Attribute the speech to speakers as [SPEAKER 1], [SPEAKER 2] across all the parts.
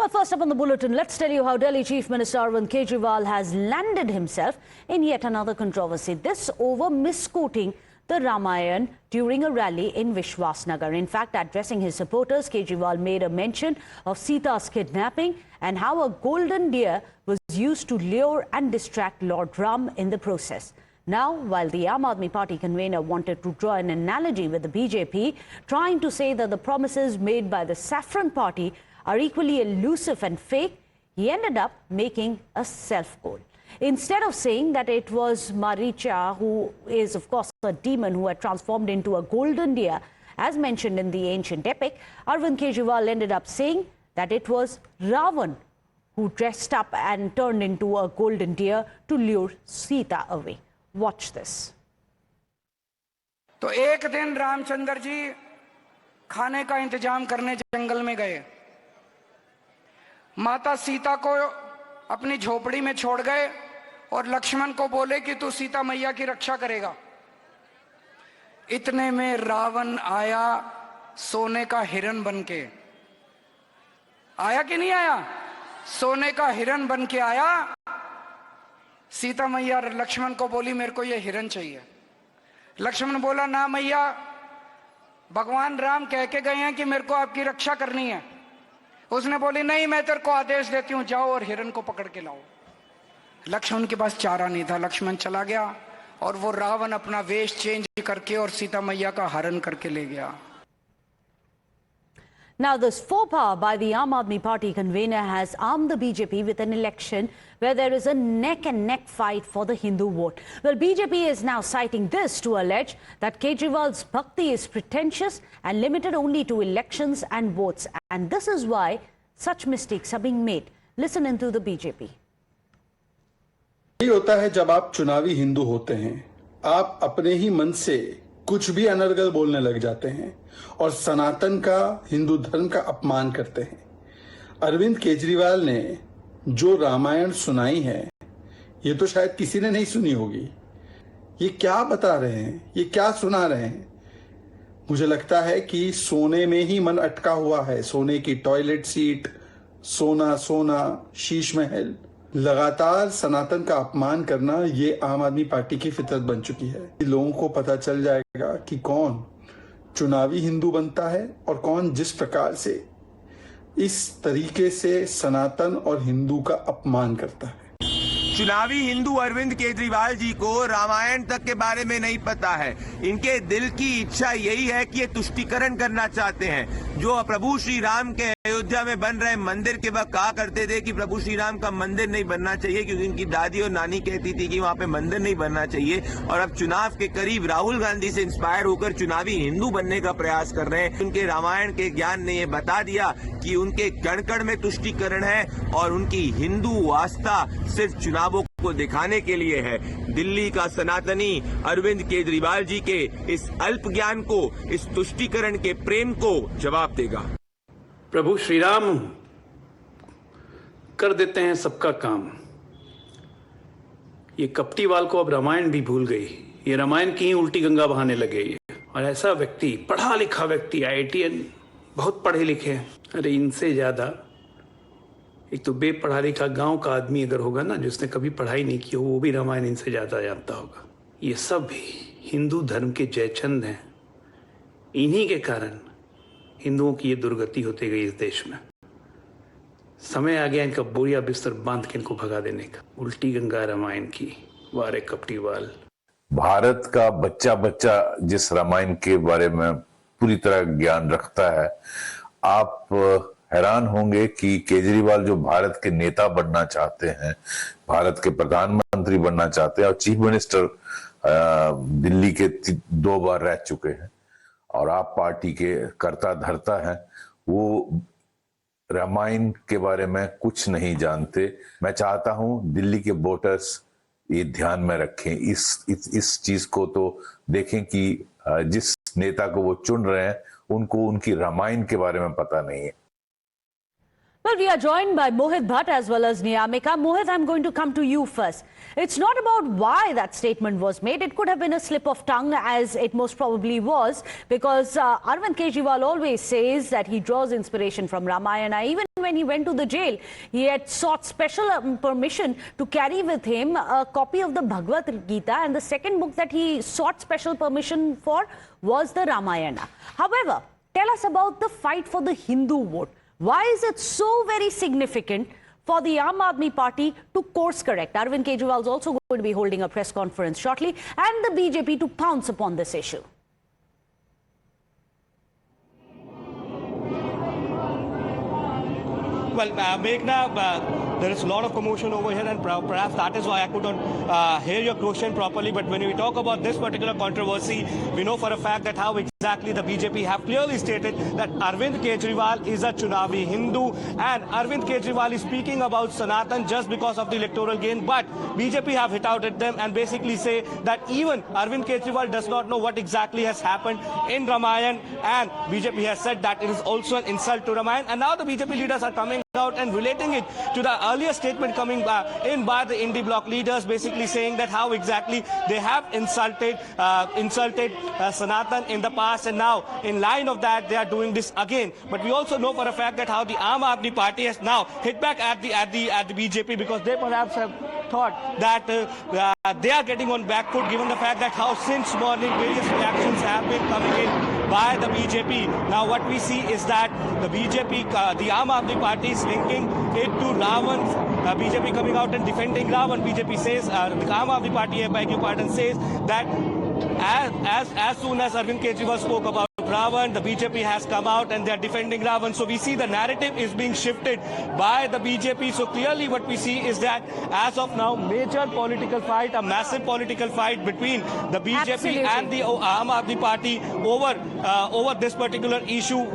[SPEAKER 1] Well, first up on the bulletin, let's tell you how Delhi Chief Minister Arvind Kejriwal has landed himself in yet another controversy. This over misquoting the Ramayana during a rally in Vishwasnagar. In fact, addressing his supporters, Kejriwal made a mention of Sita's kidnapping and how a golden deer was used to lure and distract Lord Ram in the process. Now, while the Aam Aadmi Party convener wanted to draw an analogy with the BJP, trying to say that the promises made by the Saffron Party are equally elusive and fake, he ended up making a self-goal. Instead of saying that it was Maricha, who is of course a demon who had transformed into a golden deer, as mentioned in the ancient epic, Arvind Kejriwal ended up saying that it was Ravan who dressed up and turned into a golden deer to lure Sita away. Watch this.
[SPEAKER 2] तो एक दिन रामचंद्र जी खाने का इंतजाम करने जंगल में गए। माता सीता को अपनी झोपड़ी में छोड़ गए और लक्ष्मण को बोले कि तू सीता मैया की रक्षा करेगा। इतने में रावण आया सोने का हिरण बनके। आया कि नहीं आया? सोने का हिरण बनके आया। सीता मैया लक्ष्मण को बोली मेरे को ये हिरण चाहिए। लक्ष्मण बोला ना मैया, भगवान राम कह के गए हैं कि मेरे को आपकी रक्षा करनी है। उसने बोली नहीं, मैं तेरे को आदेश देती हूं, जाओ और हिरण को पकड़ के लाओ। लक्ष्मण के पास चारा नहीं था, लक्ष्मण चला गया और वो रावण अपना वेश चेंज करके और सीता मैया का हरण करके ले गया।
[SPEAKER 1] Now, this faux pas by the Aam Aadmi Party convener has armed the BJP with an election where there is a neck-and-neck fight for the Hindu vote. Well, BJP is now citing this to allege that Kejriwal's bhakti is pretentious and limited only to elections and votes. And this is why such mistakes are being made. Listen into the BJP.
[SPEAKER 3] यही होता है जब आप चुनावी हिंदू होते हैं, आप अपने ही मन से कुछ भी अनर्गल बोलने लग जाते हैं और सनातन का, हिंदू धर्म का अपमान करते हैं। अरविंद केजरीवाल ने जो रामायण सुनाई है, ये तो शायद किसी ने नहीं सुनी होगी। ये क्या बता रहे हैं, ये क्या सुना रहे हैं? मुझे लगता है कि सोने में ही मन अटका हुआ है। सोने की टॉयलेट सीट, सोना सोना, शीश महल। लगातार सनातन का अपमान करना ये आम आदमी पार्टी की फितरत बन चुकी है। लोगों को पता चल जाएगा कि कौन चुनावी हिंदू बनता है और कौन जिस प्रकार से इस तरीके से सनातन और हिंदू का अपमान करता है।
[SPEAKER 4] चुनावी हिंदू अरविंद केजरीवाल जी को रामायण तक के बारे में नहीं पता है। इनके दिल की इच्छा यही है कि ये तुष्टीकरण करना चाहते हैं। जो प्रभु श्री राम के अयोध्या में बन रहे मंदिर के वक्त कहा करते थे कि प्रभु श्री राम का मंदिर नहीं बनना चाहिए, क्योंकि इनकी दादी और नानी कहती थी कि वहां पे मंदिर नहीं बनना चाहिए। और अब चुनाव के करीब राहुल गांधी से इंस्पायर होकर चुनावी हिंदू बनने का प्रयास कर रहे हैं। उनके रामायण के ज्ञान ने ये बता दिया कि उनके कण कण में तुष्टीकरण है और उनकी हिंदू आस्था सिर्फ चुनावों को दिखाने के लिए है। दिल्ली का सनातनी अरविंद केजरीवाल जी के इस अल्प ज्ञान को, इस तुष्टीकरण के प्रेम को जवाब देगा।
[SPEAKER 5] प्रभु श्री राम कर देते हैं सबका काम। ये कपटीवाल को अब रामायण भी भूल गई। ये रामायण की ही उल्टी गंगा बहाने लगे। और ऐसा व्यक्ति, पढ़ा लिखा व्यक्ति, IITN, बहुत पढ़े लिखे हैं। अरे इनसे ज्यादा एक तो बेपढ़ा लिखा गांव का आदमी अगर होगा ना, जिसने कभी पढ़ाई नहीं की हो, वो भी रामायण इनसे ज्यादा जानता होगा। ये सब भी हिंदू धर्म के जयचंद हैं। इन्हीं के कारण हिंदुओं की ये दुर्गति होती गई इस देश में। समय आ गया इनका बोरिया बिस्तर बांध के इनको भगा देने का। उल्टी गंगा रामायण की, वारे कपटीवाल।
[SPEAKER 6] भारत का बच्चा बच्चा जिस रामायण के बारे में पूरी तरह ज्ञान रखता है, आप हैरान होंगे कि केजरीवाल जो भारत के नेता बनना चाहते हैं, भारत के प्रधानमंत्री बनना चाहते हैं और चीफ मिनिस्टर दिल्ली के 2 बार रह चुके हैं और आप पार्टी के कर्ता धर्ता हैं, वो रामायण के बारे में कुछ नहीं जानते। मैं चाहता हूं दिल्ली के वोटर्स ये ध्यान में रखें, इस चीज को तो देखें कि जिस नेता को वो चुन रहे हैं उनको उनकी रामायण के बारे में पता नहीं है।
[SPEAKER 1] Well, we are joined by Mohit Bhatt as well as Niyamika. Mohit, I'm going to come to you first. It's not about why that statement was made. It could have been a slip of tongue, as it most probably was, because Arvind Kejriwal always says that he draws inspiration from Ramayana. Even when he went to the jail, he had sought special permission to carry with him a copy of the Bhagavad Gita, and the second book that he sought special permission for was the Ramayana. However, tell us about the fight for the Hindu vote. Why is it so very significant for the Aam Aadmi Party to course correct? Arvind Kejriwal is also going to be holding a press conference shortly, and the BJP to pounce upon this issue.
[SPEAKER 7] Well, Meghna, there is a lot of commotion over here, and perhaps that is why I couldn't hear your question properly. But when we talk about this particular controversy, we know for a fact that how exactly the BJP have clearly stated that Arvind Kejriwal is a Chunavi Hindu, and Arvind Kejriwal is speaking about Sanatan just because of the electoral gain. But BJP have hit out at them and basically say that even Arvind Kejriwal does not know what exactly has happened in Ramayan, and BJP has said that it is also an insult to Ramayan. And now the BJP leaders are coming out and relating it to the earlier statement coming in by the Indie bloc leaders, basically saying that how exactly they have insulted Sanatan in the past, and now in line of that they are doing this again. But we also know for a fact that how the Aam Aadmi Party has now hit back at the BJP, because they perhaps have thought that they are getting on back foot, given the fact that how since morning various reactions have been coming in by the BJP. Now what we see is that the BJP, the Aam Aadmi Party is linking it to Ravan. BJP coming out and defending Ravan. BJP says, the Aam Aadmi Party, I beg your pardon, says that as soon as Arvind Kejriwal spoke about Ravan, the BJP has come out and they are defending Ravan. So we see the narrative is being shifted by the BJP. So clearly what we see is that as of now, major political fight, a massive political fight between the BJP
[SPEAKER 1] Absolutely.
[SPEAKER 7] and the Aam Aadmi Party over this particular issue.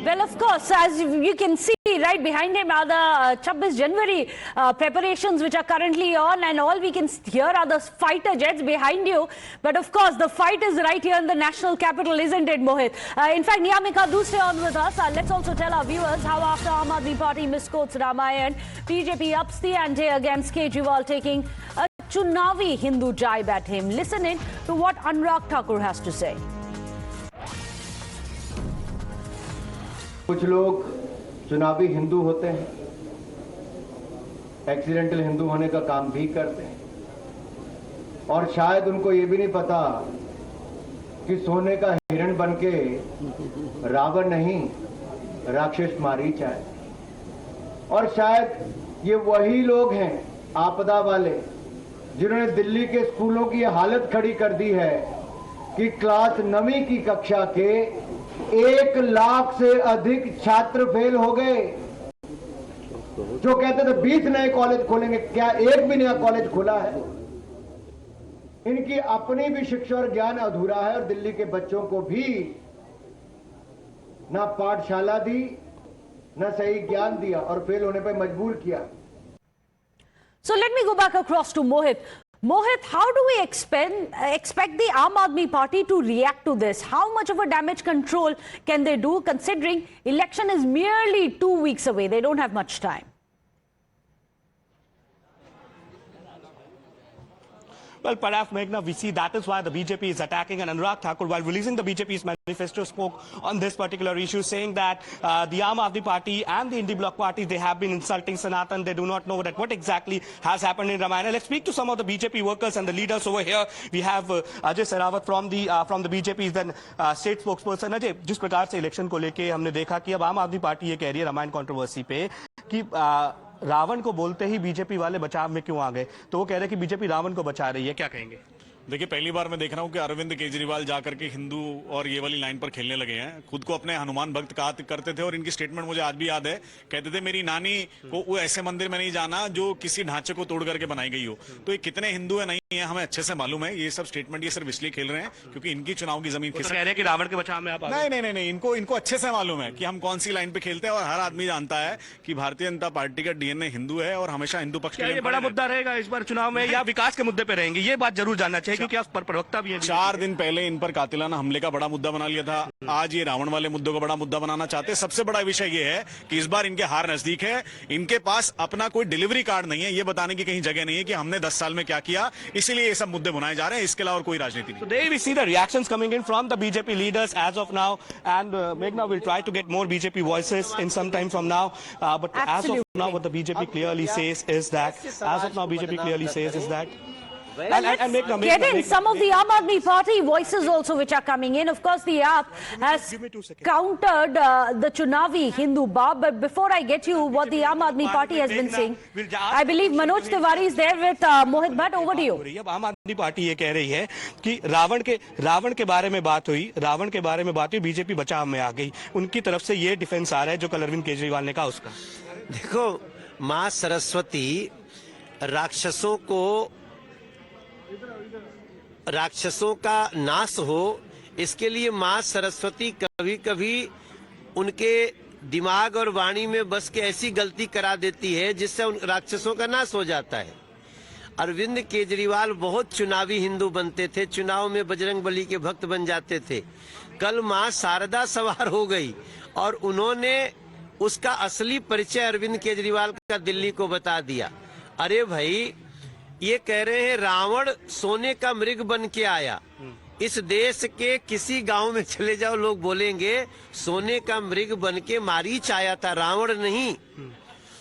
[SPEAKER 1] Well, of course, as you can see right behind him are the 26 January preparations which are currently on, and all we can hear are the fighter jets behind you. But of course, the fight is right here in the national capital, isn't it, Mohit? In fact, Niyamika, do stay on with us. Let's also tell our viewers how after Aam Aadmi Party misquotes Ramayan, BJP ups the ante against Kejriwal, taking a Chunavi Hindu jibe at him. Listen in to what Anurag Thakur has to say.
[SPEAKER 8] कुछ लोग चुनावी हिंदू होते हैं, accidental Hindu होने का काम भी करते हैं, और शायद उनको ये भी नहीं पता कि सोने का हिरण बनके रावण नहीं राक्षस मारीच है। और शायद ये वही लोग हैं आपदा वाले जिन्होंने दिल्ली के स्कूलों की हालत खड़ी कर दी है कि क्लास 9वीं की कक्षा के 1 लाख से अधिक छात्र फेल हो गए। जो कहते थे 20 नए कॉलेज खोलेंगे, क्या एक भी नया कॉलेज खुला है? इनकी अपनी भी शिक्षा और ज्ञान अधूरा है, और दिल्ली के बच्चों को भी ना पाठशाला दी, ना सही ज्ञान दिया, और फेल होने पर मजबूर किया।
[SPEAKER 1] So let me go back across to Mohit. Mohit, how do we expect the Aam Aadmi Party to react to this? How much of a damage control can they do, considering election is merely 2 weeks away? They don't have much time.
[SPEAKER 7] Well, perhaps, Meghna, we see that is why the BJP is attacking, and Anurag Thakur, while releasing the BJP's manifesto, spoke on this particular issue, saying that the Aam Aadmi Party and the Indie bloc parties, they have been insulting Sanatan. They do not know that what exactly has happened in Ramayana. Let's speak to some of the BJP workers and the leaders over here. We have Ajay Sehrawat from the BJP, then state spokesperson. Ajay, जिस प्रकार से election को लेके हमने देखा कि अब आम आदमी पार्टी ये कह रही है रामायण कंट्रोवर्सी पे कि रावण को बोलते ही बीजेपी वाले बचाव में क्यों आ गए, तो वो कह रहे हैं कि बीजेपी रावण को बचा रही है, क्या कहेंगे?
[SPEAKER 9] देखिए, पहली बार मैं देख रहा हूँ कि अरविंद केजरीवाल जाकर के हिंदू और ये वाली लाइन पर खेलने लगे हैं। खुद को अपने हनुमान भक्त कहा करते थे, और इनकी स्टेटमेंट मुझे आज भी याद है। कहते थे मेरी नानी को वो ऐसे मंदिर में नहीं जाना जो किसी ढांचे को तोड़ करके बनाई गई हो। तो ये कितने हिंदू है नहीं है हमें अच्छे से मालूम है। ये सब स्टेटमेंट ये सिर्फ इसलिए खेल रहे हैं क्योंकि इनकी चुनाव की जमीन
[SPEAKER 7] कह रहे हैं कि रावण के बचाव में आप
[SPEAKER 9] नहीं, इनको अच्छे से मालूम है कि हम कौन सी लाइन पे खेलते हैं, और हर आदमी जानता है कि भारतीय जनता पार्टी का डीएनए हिंदू है और हमेशा हिंदू पक्ष के लिए
[SPEAKER 7] बड़ा मुद्दा रहेगा इस बार चुनाव में, या विकास के मुद्दे पे रहेंगे, ये बात जरूर जानना चाहिए। थे, क्योंकि आप प्रवक्ता भी हैं।
[SPEAKER 9] 4 दिन पहले इन पर कातिलाना हमले का बड़ा मुद्दा बना लिया था, आज ये रावण वाले मुद्दों का बड़ा मुद्दा बनाना चाहते हैं। सबसे बड़ा विषय ये है कि इस बार इनके हार नजदीक है, इनके पास अपना कोई डिलीवरी कार्ड नहीं है, ये बताने की कहीं जगह नहीं है कि हमने 10 साल में क्या किया, इसीलिए ये सब मुद्दे बनाए जा रहे हैं, इसके अलावा कोई राजनीति नहीं।
[SPEAKER 7] So there we see the reactions coming in from the BJP leaders as of now, and Meghna will try to get more BJP voices in some time from now. But as of now, what the BJP clearly says is that, and Meghna,
[SPEAKER 1] Get in some of the Aam Aadmi Party voices also which are coming in. Of course, the AAP has countered the Chunavi Hindu bar. But before I get you what the Aam Aadmi Party has been saying, I believe Manoj Tiwari is there with Mohit Bhatt. Over to you.
[SPEAKER 7] अब आम आदमी party ये कह रही है कि रावण के बारे में बात हुई, बीजेपी बचाव में आ गई। उनकी तरफ से ये डिफेंस आ रहा है जो कल अरविंद केजरीवाल ने कहा उसका।
[SPEAKER 10] देखो, माँ सरस्वती राक्षसों का नाश हो, इसके लिए माँ सरस्वती कभी कभी उनके दिमाग और वाणी में बस के ऐसी गलती करा देती है जिससे उन राक्षसों का नाश हो जाता है। अरविंद केजरीवाल बहुत चुनावी हिंदू बनते थे, चुनाव में बजरंगबली के भक्त बन जाते थे। कल माँ शारदा सवार हो गई और उन्होंने उसका असली परिचय अरविंद केजरीवाल का दिल्ली को बता दिया। अरे भाई, ये कह रहे हैं रावण सोने का मृग बन के आया। इस देश के किसी गांव में चले जाओ, लोग बोलेंगे सोने का मृग बन के मारीच आया था, रावण नहीं।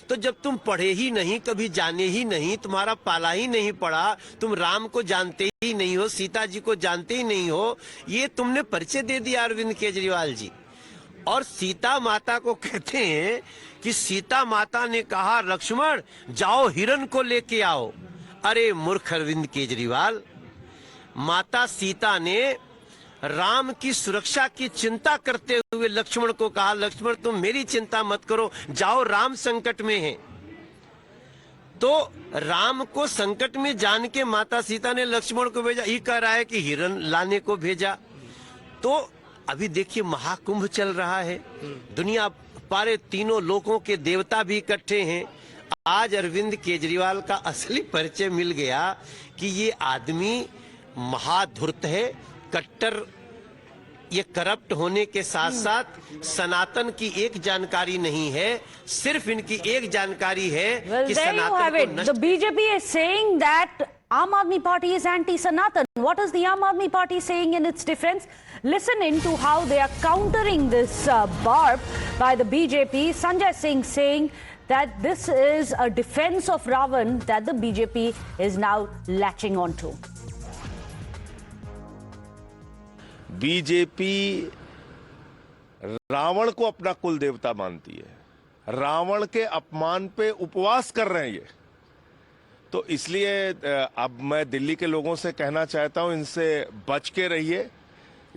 [SPEAKER 10] तो जब तुम पढ़े ही नहीं, कभी जाने ही नहीं, तुम्हारा पाला ही नहीं पड़ा, तुम राम को जानते ही नहीं हो, सीता जी को जानते ही नहीं हो, ये तुमने परिचय दे दिया अरविंद केजरीवाल जी। और सीता माता को कहते हैं कि सीता माता ने कहा लक्ष्मण जाओ हिरण को लेके आओ। अरे मूर्ख अरविंद केजरीवाल, माता सीता ने राम की सुरक्षा की चिंता करते हुए लक्ष्मण को कहा लक्ष्मण तुम मेरी चिंता मत करो, जाओ राम संकट में है। तो राम को संकट में जान के माता सीता ने लक्ष्मण को भेजा, ये कह रहा है कि हिरण लाने को भेजा। तो अभी देखिए महाकुंभ चल रहा है, दुनिया पारे तीनों लोकों के देवता भी इकट्ठे हैं। आज अरविंद केजरीवाल का असली परिचय मिल गया कि ये आदमी महाधूर्त है, कट्टर, ये करप्ट होने के साथ साथ सनातन की एक जानकारी नहीं है, सिर्फ इनकी एक जानकारी है कि सनातन को नष्ट।
[SPEAKER 1] The BJP is saying that Aam Aadmi Party is anti-Sanatan. What is the Aam Aadmi Party saying in its defense? Listen into how they are countering this barb by the BJP. Sanjay Singh saying that this is a defense of Ravan that the BJP is now latching onto.
[SPEAKER 4] BJP Ravan को अपना कुल देवता मानती है, रावण के अपमान पे उपवास कर रहे हैं ये। तो इसलिए अब मैं दिल्ली के लोगों से कहना चाहता हूं, इनसे बच के रहिए।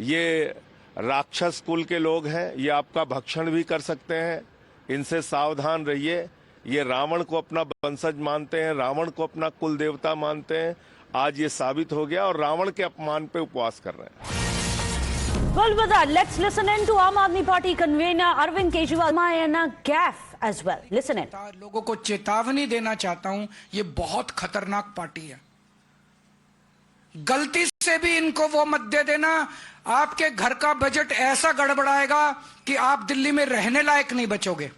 [SPEAKER 4] ये राक्षस कुल के लोग हैं, ये आपका भक्षण भी कर सकते हैं, इनसे सावधान रहिए। ये रावण को अपना वंशज मानते हैं, रावण को अपना कुल देवता मानते हैं। आज ये साबित हो गया और रावण के अपमान पे उपवास कर रहे हैं।
[SPEAKER 1] Well, with that, let's listen in to Aam Aadmi Party convener Arvind Kejriwal. Mayana gaffe as well. Listen in.
[SPEAKER 2] लोगों को चेतावनी देना चाहता हूं, ये बहुत खतरनाक पार्टी है। गलती से भी इनको वो मत दे देना, आपके घर का बजट ऐसा गड़बड़ाएगा कि आप दिल्ली में रहने लायक नहीं बचोगे।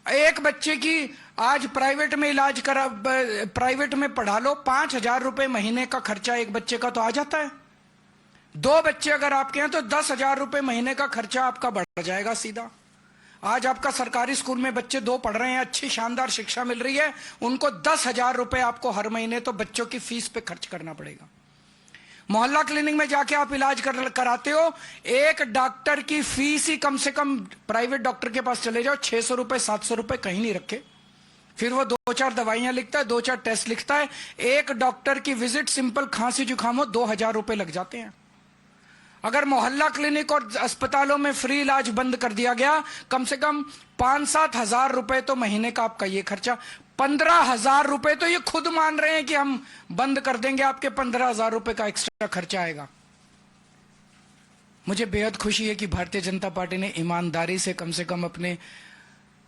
[SPEAKER 2] एक बच्चे की आज प्राइवेट में इलाज करा, प्राइवेट में पढ़ा लो, 5,000 रुपए महीने का खर्चा एक बच्चे का तो आ जाता है। 2 बच्चे अगर आपके हैं तो 10,000 रुपए महीने का खर्चा आपका बढ़ जाएगा सीधा। आज आपका सरकारी स्कूल में बच्चे 2 पढ़ रहे हैं, अच्छी शानदार शिक्षा मिल रही है, उनको 10,000 रुपए आपको हर महीने तो बच्चों की फीस पे खर्च करना पड़ेगा। मोहल्ला क्लिनिक में जाके आप इलाज कराते हो, एक डॉक्टर की फीस ही कम से कम, प्राइवेट डॉक्टर के पास चले जाओ, 600 रुपए 700 रुपए कहीं नहीं रखे। फिर वो 2-4 दवाइयां लिखता है, 2-4 टेस्ट लिखता है। एक डॉक्टर की विजिट सिंपल खांसी जुकाम हो 2,000 रुपए लग जाते हैं। अगर मोहल्ला क्लिनिक और अस्पतालों में फ्री इलाज बंद कर दिया गया, कम से कम 5-7 हजार रुपए तो महीने का आपका ये खर्चा, 15,000 रुपए तो ये खुद मान रहे हैं कि हम बंद कर देंगे, आपके 15,000 रुपए का एक्स्ट्रा खर्चा आएगा। मुझे बेहद खुशी है कि भारतीय जनता पार्टी ने ईमानदारी से कम अपने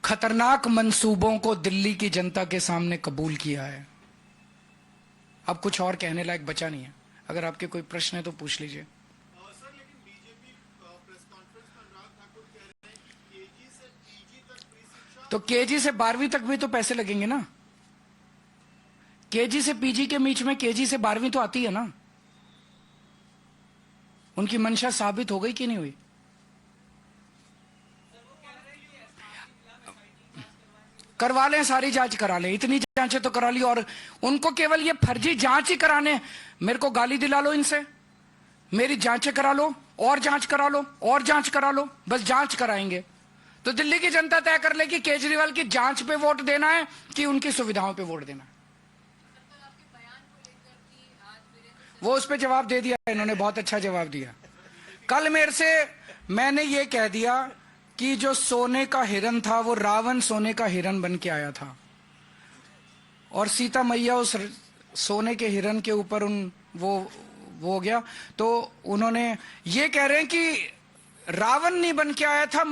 [SPEAKER 2] खतरनाक मंसूबों को दिल्ली की जनता के सामने कबूल किया है। अब कुछ और कहने लायक बचा नहीं है। अगर आपके कोई प्रश्न है तो पूछ लीजिए। तो केजी से 12वीं तक भी तो पैसे लगेंगे ना। केजी से पीजी के बीच में केजी से 12वीं तो आती है ना। उनकी मंशा साबित हो गई कि नहीं हुई? करवा लें, सारी जांच करा लें, इतनी जांचें तो करा ली। और उनको केवल ये फर्जी जांच ही कराने, मेरे को गाली दिला लो इनसे, मेरी जांचें करा लो और जांच करा लो और जांच करा लो, बस जांच कराएंगे। तो दिल्ली की जनता तय कर ले कि केजरीवाल की जांच पे वोट देना है कि उनकी सुविधाओं पे वोट देना है। वो उस पे जवाब दे दिया, इन्होंने बहुत अच्छा जवाब दिया। कल मेरे से मैंने ये कह दिया कि जो सोने का हिरन था वो रावण सोने का हिरन बन के आया था, और सीता मैया उस सोने के हिरन के ऊपर वो हो गया। तो उन्होंने ये कह रहे हैं कि रावण नहीं बन के आया था,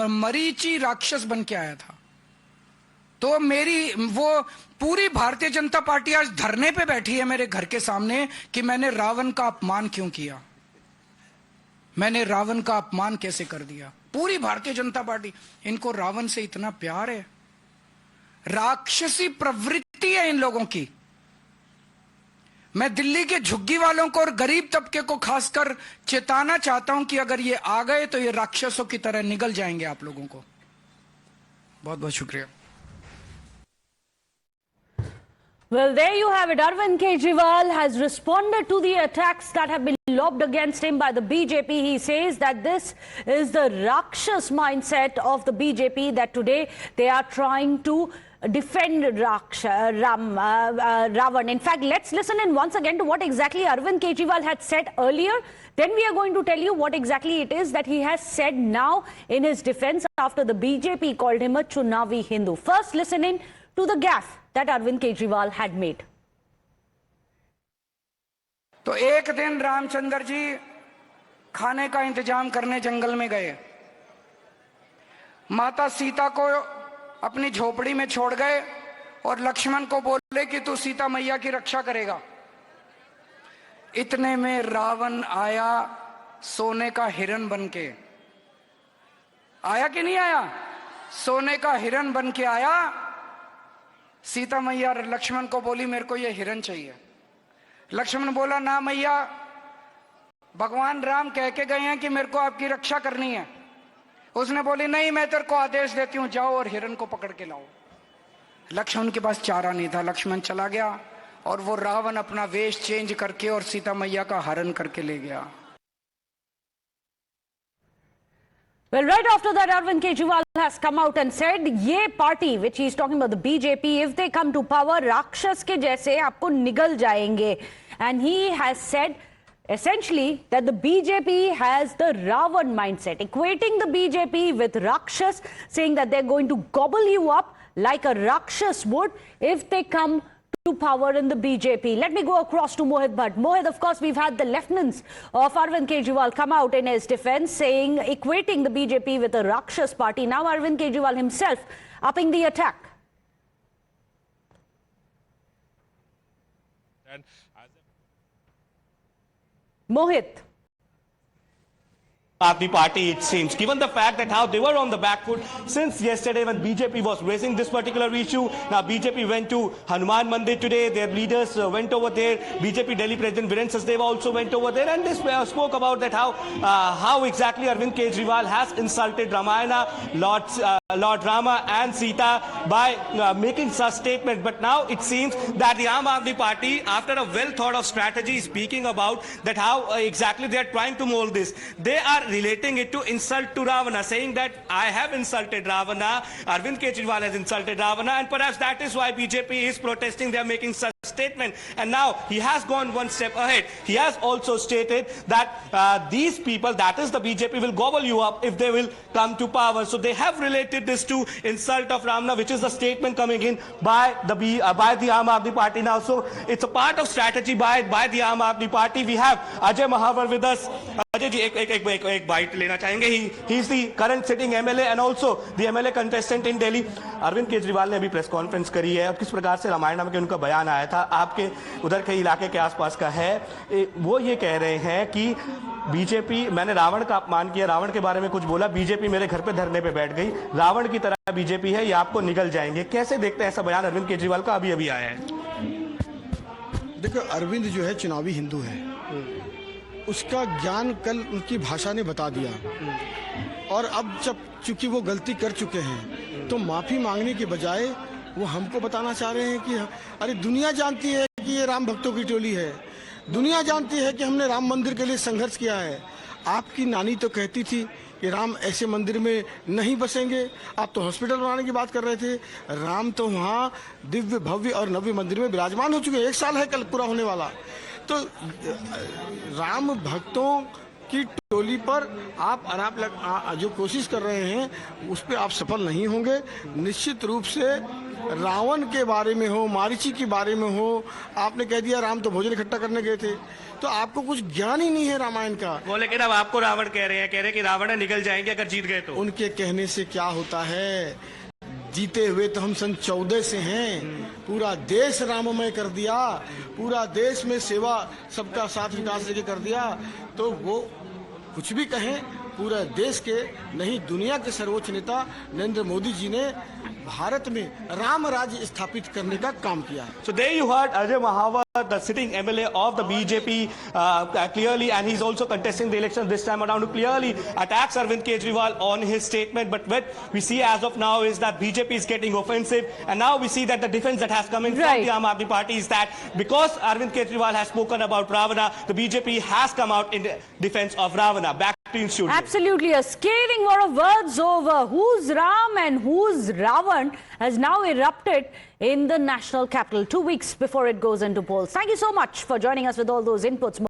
[SPEAKER 2] मरीची राक्षस बन के आया था। तो मेरी वो पूरी भारतीय जनता पार्टी आज धरने पे बैठी है मेरे घर के सामने कि मैंने रावण का अपमान क्यों किया, मैंने रावण का अपमान कैसे कर दिया। पूरी भारतीय जनता पार्टी, इनको रावण से इतना प्यार है, राक्षसी प्रवृत्ति है इन लोगों की। मैं दिल्ली के झुग्गी वालों को और गरीब तबके को खासकर चेताना चाहता हूं कि अगर ये आ गए तो ये राक्षसों की तरह निगल जाएंगे आप लोगों को। बहुत बहुत शुक्रिया।
[SPEAKER 1] Well, there you have it. Arvind Kejriwal has responded to the attacks that have been lobbed against him by the BJP. He says that this is the Rakshas mindset of the BJP, that today they are trying to defend Ravan. In fact, let's listen in once again to what exactly Arvind Kejriwal had said earlier. Then we are going to tell you what exactly it is that he has said now in his defense after the BJP called him a Chunavi Hindu. First, listen in to the gaffe that Arvind Kejriwal had made.
[SPEAKER 2] तो एक दिन रामचंद्र जी खाने का इंतजाम करने जंगल में गए। माता सीता को अपनी झोपड़ी में छोड़ गए और लक्ष्मण को बोले कि तू सीता मैया की रक्षा करेगा। इतने में रावण आया सोने का हिरन बनके। आया कि नहीं आया? सोने का हिरन बनके आया। सीता मैया लक्ष्मण को बोली मेरे को ये हिरन चाहिए। लक्ष्मण बोला ना मैया, भगवान राम कह के गए हैं कि मेरे को आपकी रक्षा करनी है। उसने बोली नहीं, मैं तेरे को आदेश देती हूं, जाओ और हिरन को पकड़ के लाओ। लक्ष्मण के पास चारा नहीं था, लक्ष्मण चला गया और वो रावण अपना वेश चेंज करके और सीता मैया का हरण करके ले गया।
[SPEAKER 1] Well, right after that, Arvind Kejriwal has come out and said, ये party, which he is talking about the BJP, if they come to power, राक्षस के जैसे आपको निगल जाएंगे. And he has said, essentially, that the BJP has the Ravan mindset, equating the BJP with Rakshas, saying that they're going to gobble you up like a Rakshas would if they come to power in the BJP. Let me go across to Mohit Bhatt. Mohit, of course, we've had the lieutenants of Arvind Kejriwal come out in his defense, saying, equating the BJP with a Rakshas party. Now Arvind Kejriwal himself upping the attack. Mohit.
[SPEAKER 7] Aadmi Party, it seems, given the fact that how they were on the back foot since yesterday when BJP was raising this particular issue. Now BJP went to Hanuman Mandir today, their leaders went over there, BJP Delhi President Viren Sachdeva also went over there, and they spoke about that how exactly Arvind Kejriwal has insulted Ramayana, Lord Rama and Sita by making such statements. But now it seems that the Aam Aadmi Party, after a well thought of strategy, is speaking about that how exactly they are trying to mold this. They are relating it to insult to Ravana, saying that I have insulted Ravana, Arvind Kejriwal has insulted Ravana, and perhaps that is why BJP is protesting. They are making such statement. And now he has gone one step ahead. He has also stated that these people, that is the BJP, will gobble you up if they will come to power. So they have related this to insult of Ravana, which is the statement coming in by the Aam Aadmi Party now. So it's a part of strategy by the Aam Aadmi Party. We have Ajay Mahavar with us. Ajay ji, ek bite lena chahenge. He is the current sitting MLA and also the MLA contestant in Delhi. Arvind Kejriwal ने अभी press conference करी है। अब किस प्रकार से रामायण में उनका बयान आया था, आपके उधर के इलाके के आसपास का है। वो ये कह रहे हैं कि बीजेपी, मैंने रावण का अपमान किया, रावण के बारे में कुछ बोला, बीजेपी मेरे घर पे धरने पे बैठ गई, रावण की तरह बीजेपी है, ये आपको निगल जाएंगे। कैसे देखते हैं ऐसा बयान अरविंद केजरीवाल का अभी अभी आया है?
[SPEAKER 11] देखो, अरविंद जो है चुनावी हिंदू है, उसका ज्ञान कल उनकी भाषा ने बता दिया। और अब जब चूंकि वो गलती कर चुके हैं तो माफी मांगने के बजाय वो हमको बताना चाह रहे हैं कि अरे दुनिया जानती है कि ये राम भक्तों की टोली है, दुनिया जानती है कि हमने राम मंदिर के लिए संघर्ष किया है। आपकी नानी तो कहती थी कि राम ऐसे मंदिर में नहीं बसेंगे, आप तो हॉस्पिटल बनाने की बात कर रहे थे। राम तो वहाँ दिव्य भव्य और नव्य मंदिर में विराजमान हो चुके हैं, 1 साल है कल पूरा होने वाला। तो राम भक्तों की टोली पर आप जो कोशिश कर रहे हैं उस पर आप सफल नहीं होंगे। निश्चित रूप से रावण के बारे में हो, मारीची के बारे में हो, आपने कह दिया राम तो भोजन इकट्ठा करने गए थे, तो आपको कुछ ज्ञान ही नहीं है रामायण का।
[SPEAKER 7] वो लेकिन अब आपको रावण कह रहे हैं कि रावण निकल जाएंगे अगर जीत गए तो।
[SPEAKER 11] उनके कहने से क्या होता है, जीते हुए तो हम सन 14 से हैं। पूरा देश राममय कर दिया, पूरा देश में सेवा सबका साथ विकास लेके कर दिया। तो वो कुछ भी कहें, पूरे देश के नहीं दुनिया के सर्वोच्च नेता नरेंद्र मोदी जी ने भारत में राम राज्य स्थापित करने का काम किया है।
[SPEAKER 7] So there you heard Ajay Mahawar, the sitting MLA of the BJP, clearly, and he's also contesting the election this time around, who clearly attacks Arvind Kejriwal on his statement. But what we see as of now is that BJP is getting offensive, and now we see that the defense that has come in from the Aam Aadmi Party is that because Arvind Kejriwal has spoken about Ravana, the BJP has come out in defense of Ravana. Back to you, studio.
[SPEAKER 1] Absolutely, a scathing war of words over who's Ram and who's Ravan has now erupted in the national capital 2 weeks before it goes into polls. Thank you so much for joining us with all those inputs.